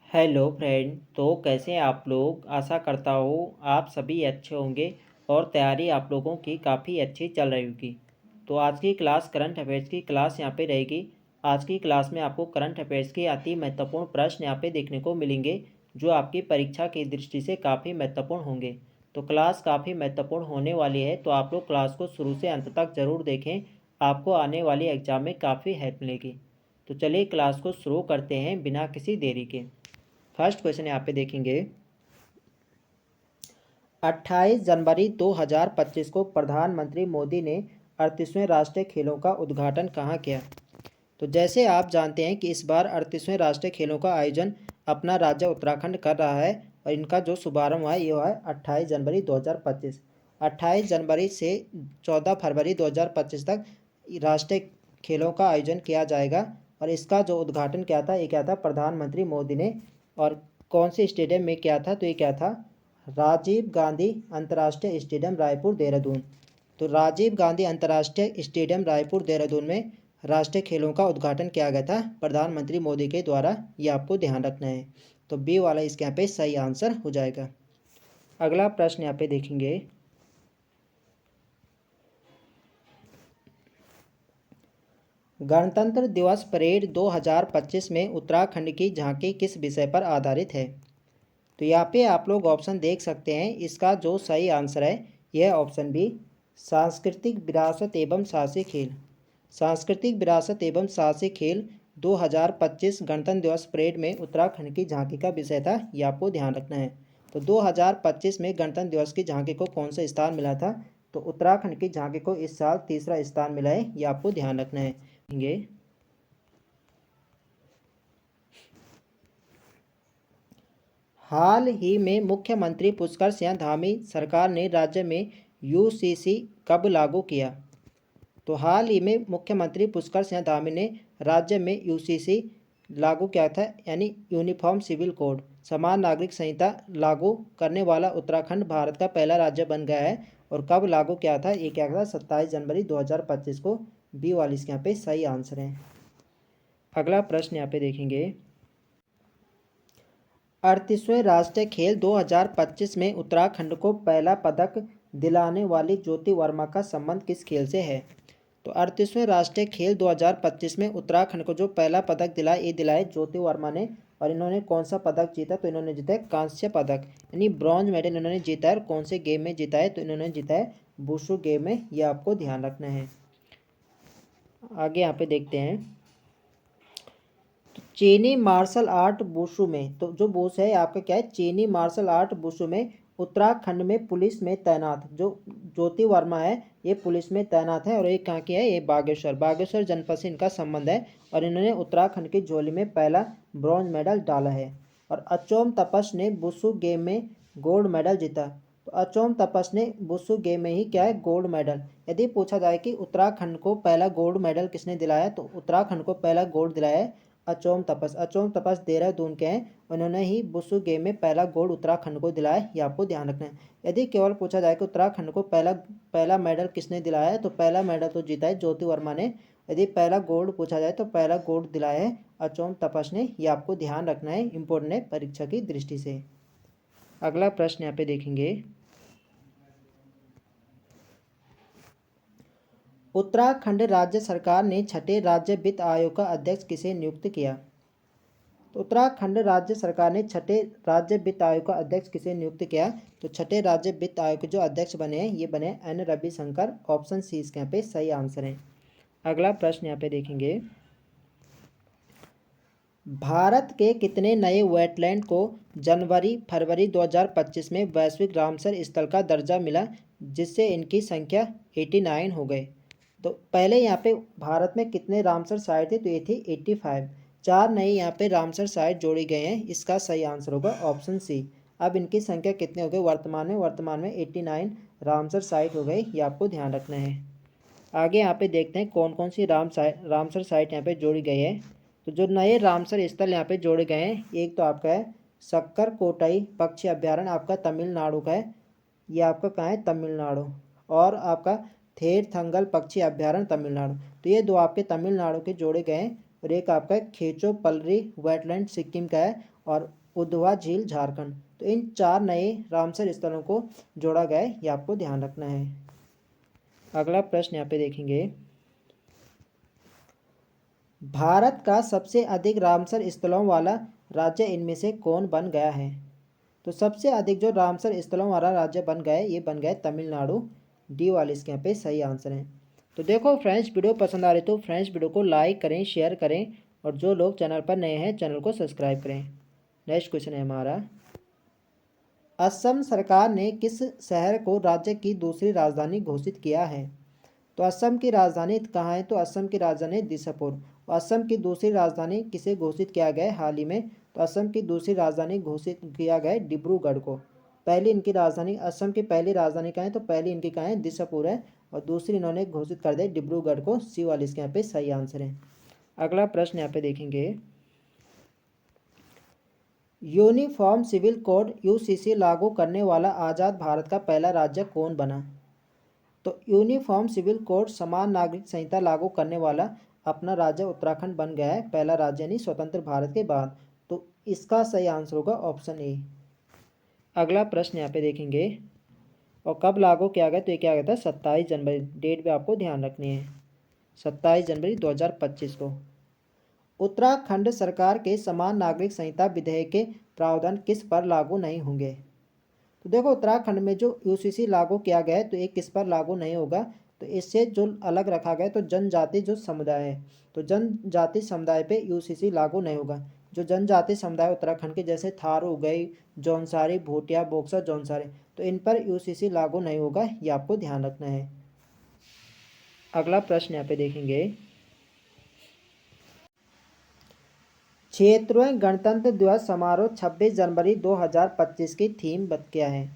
Hello friend. तो कैसे हैं आप लोग। आशा करता हूँ आप सभी अच्छे होंगे और तैयारी आप लोगों की काफ़ी अच्छी चल रही होगी। तो आज की क्लास करंट अफेयर्स की क्लास यहाँ पे रहेगी। आज की क्लास में आपको करंट अफेयर्स के अति महत्वपूर्ण प्रश्न यहाँ पे देखने को मिलेंगे जो आपकी परीक्षा की दृष्टि से काफ़ी महत्वपूर्ण होंगे। तो क्लास काफ़ी महत्वपूर्ण होने वाली है, तो आप लोग क्लास को शुरू से अंत तक ज़रूर देखें। आपको आने वाली एग्ज़ाम में काफ़ी हेल्प मिलेगी। तो चलिए क्लास को शुरू करते हैं बिना किसी देरी के। फर्स्ट क्वेश्चन यहाँ पे देखेंगे। 28 जनवरी 2025 को प्रधानमंत्री मोदी ने 38वें राष्ट्रीय खेलों का उद्घाटन कहाँ किया। तो जैसे आप जानते हैं कि इस बार 38वें राष्ट्रीय खेलों का आयोजन अपना राज्य उत्तराखंड कर रहा है और इनका जो शुभारंभ हुआ है ये हुआ है 28 जनवरी 2025। 28 जनवरी से 14 फरवरी 2025 तक राष्ट्रीय खेलों का आयोजन किया जाएगा और इसका जो उद्घाटन किया था ये क्या था, प्रधानमंत्री मोदी ने। और कौन से स्टेडियम में किया था, तो ये क्या था, राजीव गांधी अंतर्राष्ट्रीय स्टेडियम रायपुर देहरादून। तो राजीव गांधी अंतर्राष्ट्रीय स्टेडियम रायपुर देहरादून में राष्ट्रीय खेलों का उद्घाटन किया गया था प्रधानमंत्री मोदी के द्वारा। ये आपको ध्यान रखना है। तो बी वाला इसके यहाँ पे सही आंसर हो जाएगा। अगला प्रश्न यहाँ पे देखेंगे। गणतंत्र दिवस परेड 2025 में उत्तराखंड की झांकी किस विषय पर आधारित है। तो यहाँ पे आप लोग ऑप्शन देख सकते हैं। इसका जो सही आंसर है यह ऑप्शन बी, सांस्कृतिक विरासत एवं साहसी खेल। सांस्कृतिक विरासत एवं साहसी खेल 2025 गणतंत्र दिवस परेड में उत्तराखंड की झांकी का विषय था। ये आपको ध्यान रखना है। तो 2025 में गणतंत्र दिवस की झांकी को कौन सा स्थान मिला था, तो उत्तराखंड की झांकी को इस साल तीसरा स्थान मिला है। ये आपको ध्यान रखना है। हाल ही में मुख्यमंत्री पुष्कर सिंह धामी सरकार ने राज्य में यूसीसी कब लागू किया। तो हाल ही में मुख्यमंत्री पुष्कर सिंह धामी ने राज्य में यूसीसी लागू किया था, यानी यूनिफॉर्म सिविल कोड समान नागरिक संहिता लागू करने वाला उत्तराखंड भारत का पहला राज्य बन गया है। और कब लागू किया था, ये क्या था, 27 जनवरी 2025 को। बी वाली इसके यहाँ पे सही आंसर है। अगला प्रश्न यहाँ पे देखेंगे। 38वें राष्ट्रीय खेल 2025 में उत्तराखंड को पहला पदक दिलाने वाली ज्योति वर्मा का संबंध किस खेल से है। तो 38वें राष्ट्रीय खेल 2025 में उत्तराखंड को जो पहला पदक दिलाए ज्योति वर्मा ने। और इन्होंने कौन सा पदक जीता, तो इन्होंने जीता है कांस्य पदक, यानी ब्रॉन्ज मेडल इन्होंने जीता है। और कौन से गेम में जीता है, तो इन्होंने जीता है वुशु गेम में। ये आपको ध्यान रखना है। आगे यहाँ पे देखते हैं। चीनी मार्शल आर्ट वुशु में, तो जो वुशु है आपका क्या है, चीनी मार्शल आर्ट वुशु में उत्तराखंड में पुलिस में तैनात जो ज्योति वर्मा है ये पुलिस में तैनात है। और ये कहाँ की है, ये बागेश्वर जनपद से इनका संबंध है। और इन्होंने उत्तराखंड की झोली में पहला ब्रॉन्ज मेडल डाला है। और अचोम तपस ने वुशु गेम में गोल्ड मेडल जीता। तो अचोम तपस ने वुशु गेम में ही क्या है, गोल्ड मेडल। यदि पूछा जाए कि उत्तराखंड को पहला गोल्ड मेडल किसने दिलाया, तो उत्तराखंड को पहला गोल्ड दिलाया है अचोम तपस देहरादून के हैं। उन्होंने ही वुशु गेम में पहला गोल्ड उत्तराखंड को दिलाया है। ये आपको ध्यान रखना है। यदि केवल पूछा जाए कि उत्तराखंड को पहला मेडल किसने दिलाया है, तो पहला मेडल तो जीता है ज्योति वर्मा ने। यदि पहला गोल्ड पूछा जाए तो पहला गोल्ड दिलाया है अचोम तपस ने। ये आपको ध्यान रखना है, इंपॉर्टेंट है परीक्षा की दृष्टि से। अगला प्रश्न यहाँ पे देखेंगे। उत्तराखंड राज्य सरकार ने छठे राज्य वित्त आयोग का अध्यक्ष किसे नियुक्त किया। तो उत्तराखंड राज्य सरकार ने छठे राज्य वित्त आयोग का अध्यक्ष किसे नियुक्त किया। तो छठे राज्य वित्त आयोग के जो अध्यक्ष बने हैं ये बने एन रविशंकर। ऑप्शन सी इसके यहाँ पे सही आंसर है। अगला प्रश्न यहाँ पे देखेंगे। भारत के कितने नए वेटलैंड को जनवरी फरवरी 2025 में वैश्विक रामसर स्थल का दर्जा मिला, जिससे इनकी संख्या 89 हो गए। तो पहले यहाँ पे भारत में कितने रामसर साइट थे, तो ये थी 85। 4 नए यहाँ पे रामसर साइट जोड़ी गए हैं। इसका सही आंसर होगा ऑप्शन सी। अब इनकी संख्या कितने हो गए वर्तमान में 89 रामसर साइट हो गई। ये आपको ध्यान रखना है। आगे यहाँ पे देखते हैं कौन कौन सी रामसर साइट यहाँ पे जोड़ी गई है। तो जो नए रामसर स्थल यहाँ पे जोड़े गए हैं, एक तो आपका है सक्कर कोटाई पक्षी अभ्यारण्य, आपका तमिलनाडु का है। ये आपका कहाँ है, तमिलनाडु। और आपका थेर थंगल पक्षी अभ्यारण्य तमिलनाडु। तो ये दो आपके तमिलनाडु के जोड़े गए हैं। और एक आपका है खेचो पलरी वेटलैंड सिक्किम का है, और उधवा झील झारखंड। तो इन 4 नए रामसर स्थलों को जोड़ा गया है, ये आपको ध्यान रखना है। अगला प्रश्न यहाँ पे देखेंगे, भारत का सबसे अधिक रामसर स्थलों वाला राज्य इनमें से कौन बन गया है? तो सबसे अधिक जो रामसर स्थलों वाला राज्य बन गया है, ये बन गया है तमिलनाडु। डी वाले इसके यहाँ पे सही आंसर है। तो देखो फ्रेंड्स, वीडियो पसंद आ रही तो फ्रेंड्स वीडियो को लाइक करें, शेयर करें, और जो लोग चैनल पर नए हैं चैनल को सब्सक्राइब करें। नेक्स्ट क्वेश्चन है हमारा, असम सरकार ने किस शहर को राज्य की दूसरी राजधानी घोषित किया है? तो असम की राजधानी कहाँ है? तो असम की राजधानी दिसपुर। असम की दूसरी राजधानी किसे घोषित किया गया है हाल ही में? तो असम की दूसरी राजधानी घोषित किया गया है डिब्रूगढ़ को। पहली इनकी राजधानी, असम की पहली राजधानी कहाँ है? तो पहली इनकी कहाँ है? दिसपुर है, और दूसरी इन्होंने घोषित कर दिया डिब्रूगढ़ को। सी वाले इसके यहाँ पे सही आंसर है। अगला प्रश्न यहाँ पे देखेंगे, यूनिफॉर्म सिविल कोड यूसीसी लागू करने वाला आज़ाद भारत का पहला राज्य कौन बना? तो यूनिफॉर्म सिविल कोड समान नागरिक संहिता लागू करने वाला अपना राज्य उत्तराखंड बन गया है, पहला राज्य यानी स्वतंत्र भारत के बाद। तो इसका सही आंसर होगा ऑप्शन ए। अगला प्रश्न यहाँ पे देखेंगे, और कब लागू किया गया? तो ये क्या गया था? 27 जनवरी। डेट भी आपको ध्यान रखनी है, 27 जनवरी 2025 को। उत्तराखंड सरकार के समान नागरिक संहिता विधेयक के प्रावधान किस पर लागू नहीं होंगे? तो देखो उत्तराखंड में जो यूसीसी लागू किया गया है, तो ये किस पर लागू नहीं होगा? तो इससे जो अलग रखा गया, तो जनजाति जो समुदाय है, तो जनजाति समुदाय पे यूसीसी लागू नहीं होगा। जो जनजाति समुदाय उत्तराखंड के जैसे थारू, गई, जौनसारी, भूटिया, बोक्सर, जौनसारी, तो इन पर यूसीसी लागू नहीं होगा, ये आपको ध्यान रखना है। अगला प्रश्न यहाँ पे देखेंगे, क्षेत्रीय गणतंत्र दिवस समारोह 26 जनवरी 2025 की थीम क्या है?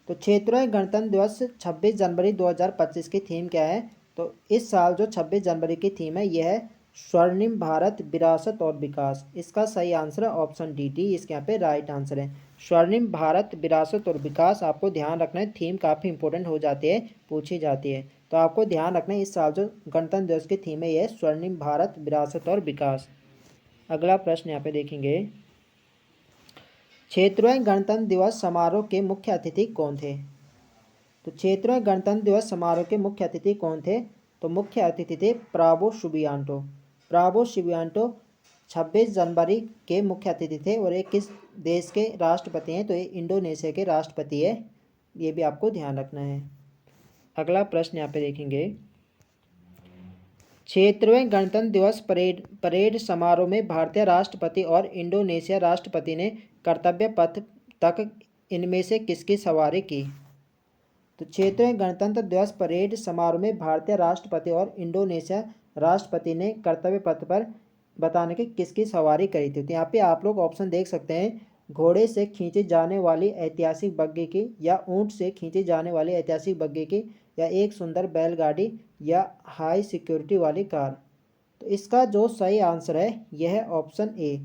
तो क्षेत्रीय गणतंत्र दिवस 26 जनवरी 2025 की थीम क्या है? तो इस साल जो 26 जनवरी की थीम है, यह है स्वर्णिम भारत विरासत और विकास। इसका सही आंसर है ऑप्शन डी, डी इसके यहाँ पे राइट आंसर है। स्वर्णिम भारत विरासत और विकास आपको ध्यान रखना है, थीम काफ़ी इंपॉर्टेंट हो जाती है, पूछी जाती है। तो आपको ध्यान रखना है, इस साल जो गणतंत्र दिवस की थीम है, यह स्वर्णिम भारत विरासत और विकास। अगला प्रश्न यहाँ पे देखेंगे, क्षेत्रीय गणतंत्र दिवस समारोह के मुख्य अतिथि कौन थे? तो क्षेत्रीय गणतंत्र दिवस समारोह के मुख्य अतिथि कौन थे? तो मुख्य अतिथि थे प्राबो सुबियांटो। प्राबो सुबियांटो 26 जनवरी के मुख्य अतिथि थे, और ये किस देश के राष्ट्रपति हैं? तो ये इंडोनेशिया के राष्ट्रपति है, ये भी आपको ध्यान रखना है। अगला प्रश्न यहाँ पे देखेंगे, क्षेत्रीय गणतंत्र दिवस परेड समारोह में भारतीय राष्ट्रपति और इंडोनेशिया राष्ट्रपति ने कर्तव्य पथ तक इनमें से किसकी सवारी की? तो क्षेत्रीय गणतंत्र दिवस परेड समारोह में भारतीय राष्ट्रपति और इंडोनेशिया राष्ट्रपति ने कर्तव्य पथ पर बताने की किसकी सवारी करी थी? तो यहाँ पे आप लोग ऑप्शन देख सकते हैं, घोड़े से खींची जाने वाली ऐतिहासिक बग्घी की, या ऊंट से खींची जाने वाली ऐतिहासिक बग्घी की, या एक सुंदर बैलगाड़ी, या हाई सिक्योरिटी वाली कार। तो इसका जो सही आंसर है यह है ऑप्शन ए,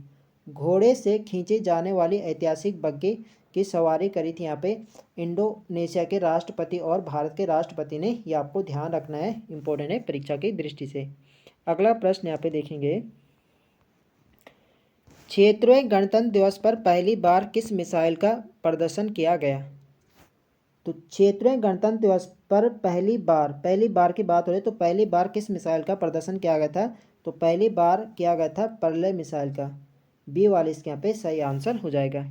घोड़े से खींची जाने वाली ऐतिहासिक बग्घी की सवारी करी थी यहाँ पे इंडोनेशिया के राष्ट्रपति और भारत के राष्ट्रपति ने। ये आपको ध्यान रखना है, इंपॉर्टेंट है परीक्षा की दृष्टि से। अगला प्रश्न यहाँ पे देखेंगे, क्षेत्रीय गणतंत्र दिवस पर पहली बार किस मिसाइल का प्रदर्शन किया गया? तो क्षेत्रीय गणतंत्र दिवस पर पहली बार की बात हो रही, तो पहली बार किस मिसाइल का प्रदर्शन किया गया था? तो पहली बार किया गया था प्रलय मिसाइल का। बी वाले इसके यहाँ पे सही आंसर हो जाएगा।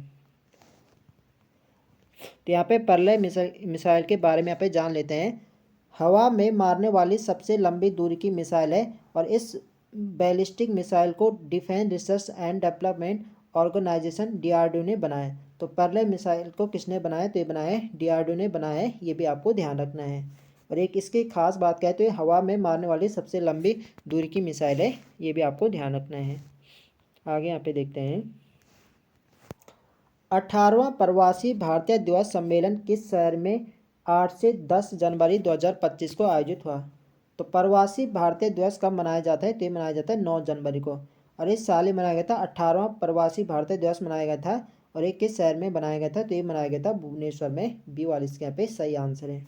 तो यहाँ पे प्रलय मिसाइल के बारे में यहाँ पे जान लेते हैं। हवा में मारने वाली सबसे लंबी दूरी की मिसाइल है, और इस बैलिस्टिक मिसाइल को defence research and development organisation DRDO ने बनाया। तो प्रलय मिसाइल को किसने बनाया? तो ये बनाया है डीआरडीओ ने बनाया है, ये भी आपको ध्यान रखना है। और एक इसकी खास बात क्या है, तो ये हवा में मारने वाली सबसे लंबी दूरी की मिसाइल है, ये भी आपको ध्यान रखना है। आगे यहाँ पे देखते हैं, 18वां प्रवासी भारतीय दिवस सम्मेलन किस शहर में 8 से 10 जनवरी 2025 को आयोजित हुआ? तो प्रवासी भारतीय दिवस कब मनाया जाता है? तो ये मनाया जाता है 9 जनवरी को, और इस साल ही मनाया गया था। 18वां प्रवासी भारतीय दिवस मनाया गया था, और ये किस शहर में बनाया गया था? तो ये मनाया गया था भुवनेश्वर में। बी वाले इसके यहाँ पे सही आंसर है।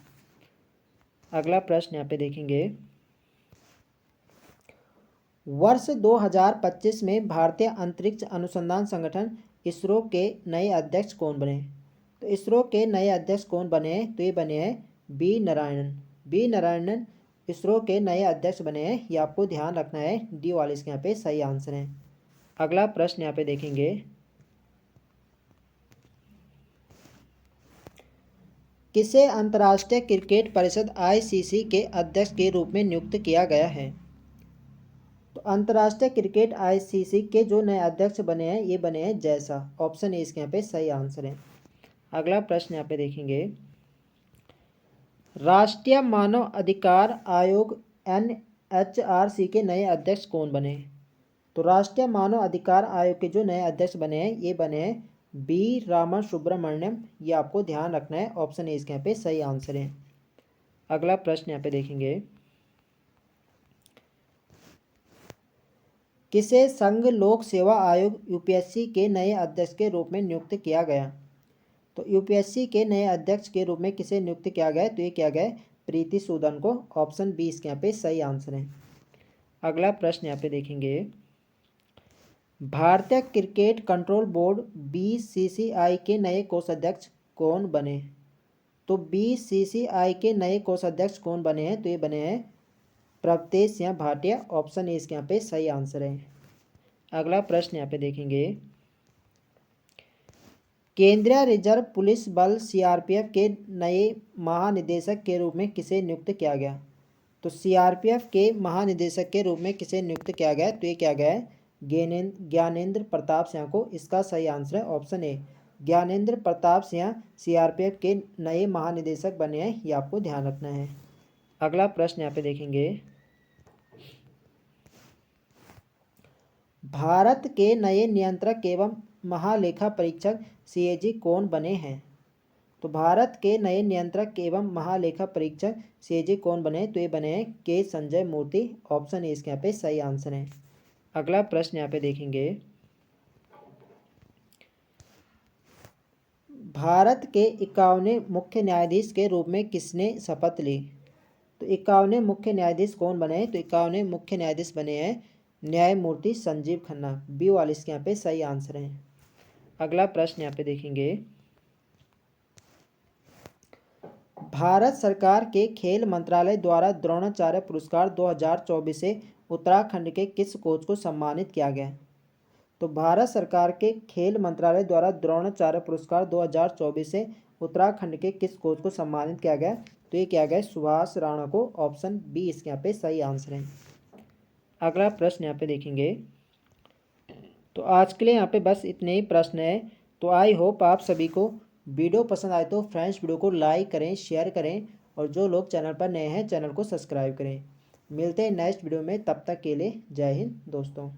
अगला प्रश्न यहाँ पे देखेंगे, वर्ष 2025 में भारतीय अंतरिक्ष अनुसंधान संगठन इसरो के नए अध्यक्ष कौन बने? तो इसरो के नए अध्यक्ष कौन बने हैं? तो ये बने हैं बी नारायणन। बी नारायणन इसरो के नए अध्यक्ष बने हैं। ये आपको ध्यान रखना है, डी वाले इसके यहाँ पे सही आंसर है। अगला प्रश्न यहाँ पे देखेंगे, किसे अंतर्राष्ट्रीय क्रिकेट परिषद आईसीसी के अध्यक्ष के रूप में नियुक्त किया गया है? तो अंतर्राष्ट्रीय क्रिकेट आईसीसी के जो नए अध्यक्ष बने हैं ये बने हैं जय शाह। ऑप्शन ए इसके यहाँ पे सही आंसर है। अगला प्रश्न यहाँ पे देखेंगे, राष्ट्रीय मानव अधिकार आयोग एनएचआरसी के नए अध्यक्ष कौन बने? तो राष्ट्रीय मानव अधिकार आयोग के जो नए अध्यक्ष बने हैं ये बने हैं बी रामा सुब्रमण्यम। ये आपको ध्यान रखना है, ऑप्शन ए इसके यहाँ पे सही आंसर है। अगला प्रश्न यहाँ पे देखेंगे, किसे संघ लोक सेवा आयोग यूपीएससी के नए अध्यक्ष के रूप में नियुक्त किया गया? तो यूपीएससी के नए अध्यक्ष के रूप में किसे नियुक्त किया गया? तो ये किया गया प्रीति सूदन को। ऑप्शन बी इसके यहाँ पे सही आंसर है। अगला प्रश्न यहाँ पे देखेंगे, भारतीय क्रिकेट कंट्रोल बोर्ड बीसीसीआई के नए कोषाध्यक्ष कौन बने? तो बीसीसीआई के नए कोषाध्यक्ष कौन बने हैं? तो ये बने हैं प्रभतेश सिंह भाटिया। ऑप्शन ए इसके यहाँ पे सही आंसर है। अगला प्रश्न यहाँ पे देखेंगे, केंद्रीय रिजर्व पुलिस बल सीआरपीएफ के नए महानिदेशक के रूप में किसे नियुक्त किया गया? तो सीआरपीएफ के महानिदेशक के रूप में किसे नियुक्त किया गया? तो ये किया गया है ज्ञानेंद्र प्रताप सिंह को। इसका सही आंसर है option A, Gyanendra Pratap Singh CRPF के नए महानिदेशक बने हैं। ये आपको ध्यान रखना है। अगला प्रश्न यहाँ पे देखेंगे, भारत के नए नियंत्रक एवं महालेखा परीक्षक सीएजी कौन बने हैं? तो भारत के नए नियंत्रक एवं महालेखा परीक्षक सीएजी कौन बने? तो ये बने हैं के संजय मूर्ति। ऑप्शन ए इसके यहाँ पे सही आंसर है। अगला प्रश्न यहाँ पे देखेंगे, भारत के 51वें मुख्य न्यायाधीश के रूप में किसने शपथ ली? तो 51वें मुख्य न्यायाधीश कौन बने हैं? तो 51वें मुख्य न्यायाधीश बने हैं न्यायमूर्ति संजीव खन्ना। बी वाले इसके यहाँ पे सही आंसर है। अगला प्रश्न यहाँ पे देखेंगे, भारत सरकार के खेल मंत्रालय द्वारा द्रोणाचार्य पुरस्कार 2024 से उत्तराखंड के किस कोच को सम्मानित किया गया? तो भारत सरकार के खेल मंत्रालय द्वारा द्रोणाचार्य पुरस्कार 2024 से उत्तराखंड के किस कोच को सम्मानित किया गया? तो ये किया गया सुभाष राणा को। ऑप्शन बी इसके यहाँ पे सही आंसर है। अगला प्रश्न यहाँ पे देखेंगे, तो आज के लिए यहाँ पे बस इतने ही प्रश्न हैं। तो आई होप आप सभी को वीडियो पसंद आए तो फ्रेंड्स वीडियो को लाइक करें, शेयर करें और जो लोग चैनल पर नए हैं चैनल को सब्सक्राइब करें। मिलते हैं नेक्स्ट वीडियो में, तब तक के लिए जय हिंद दोस्तों।